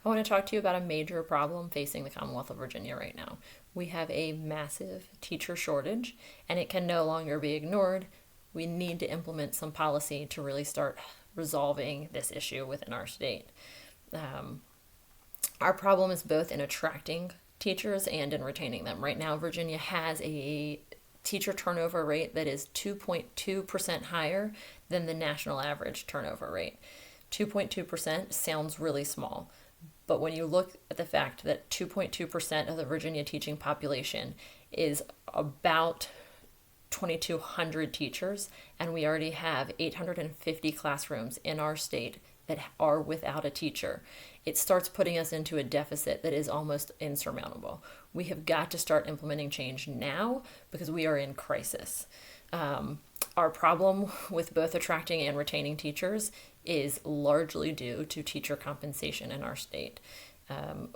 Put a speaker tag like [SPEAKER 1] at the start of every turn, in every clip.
[SPEAKER 1] I want to talk to you about a major problem facing the Commonwealth of Virginia right now. We have a massive teacher shortage, and it can no longer be ignored. We need to implement some policy to really start resolving this issue within our state. Our problem is both in attracting teachers and in retaining them. Right now, Virginia has a teacher turnover rate that is 2.2% higher than the national average turnover rate. 2.2% sounds really small, but when you look at the fact that 2.2% of the Virginia teaching population is about 2,200 teachers, and we already have 850 classrooms in our state that are without a teacher, it starts putting us into a deficit that is almost insurmountable. We have got to start implementing change now because we are in crisis. Our problem with both attracting and retaining teachers is largely due to teacher compensation in our state.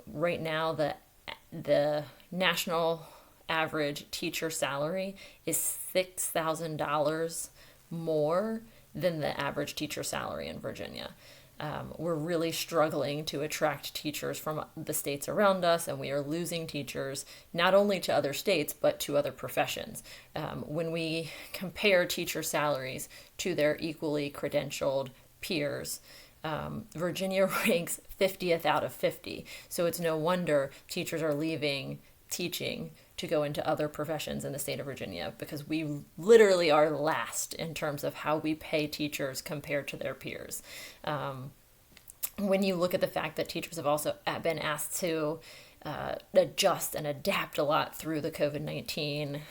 [SPEAKER 1] Right now, the national average teacher salary is $6,000 more than the average teacher salary in Virginia. We're really struggling to attract teachers from the states around us, and we are losing teachers not only to other states but to other professions. When we compare teacher salaries to their equally credentialed peers, Virginia ranks 50th out of 50. So it's no wonder teachers are leaving teaching to go into other professions in the state of Virginia, because we literally are last in terms of how we pay teachers compared to their peers. When you look at the fact that teachers have also been asked to adjust and adapt a lot through the COVID-19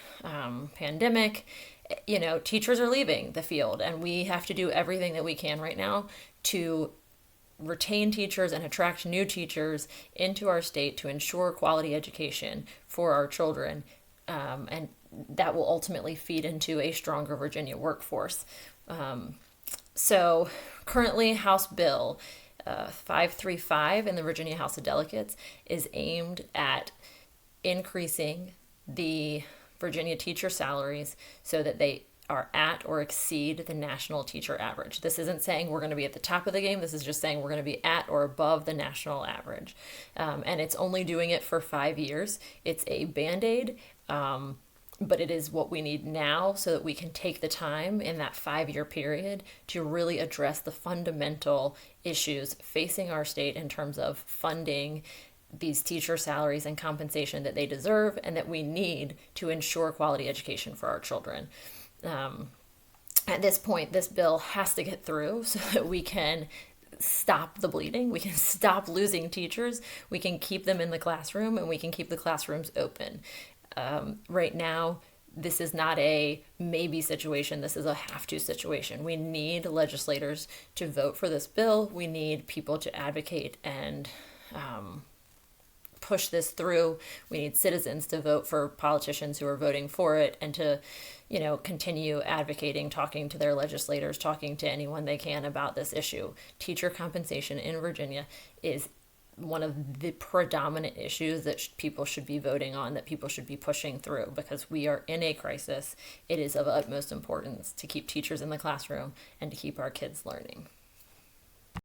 [SPEAKER 1] pandemic, teachers are leaving the field, and we have to do everything that we can right now to retain teachers and attract new teachers into our state to ensure quality education for our children, and that will ultimately feed into a stronger Virginia workforce. So currently, House Bill 535 in the Virginia House of Delegates is aimed at increasing the Virginia teacher salaries so that they are at or exceed the national teacher average. This isn't saying we're going to be at the top of the game. This is just saying we're going to be at or above the national average. And it's only doing it for 5 years. It's a Band-Aid, but it is what we need now so that we can take the time in that 5-year period to really address the fundamental issues facing our state in terms of funding these teacher salaries and compensation that they deserve and that we need to ensure quality education for our children. At this point, this bill has to get through so that we can stop the bleeding, we can stop losing teachers, we can keep them in the classroom, and we can keep the classrooms open. Right now, this is not a maybe situation, this is a have-to situation. We need legislators to vote for this bill. We need people to advocate and push this through. We need citizens to vote for politicians who are voting for it, and to, continue advocating, talking to their legislators, talking to anyone they can about this issue. Teacher compensation in Virginia is one of the predominant issues that people should be voting on, that people should be pushing through, because we are in a crisis. It is of utmost importance to keep teachers in the classroom and to keep our kids learning.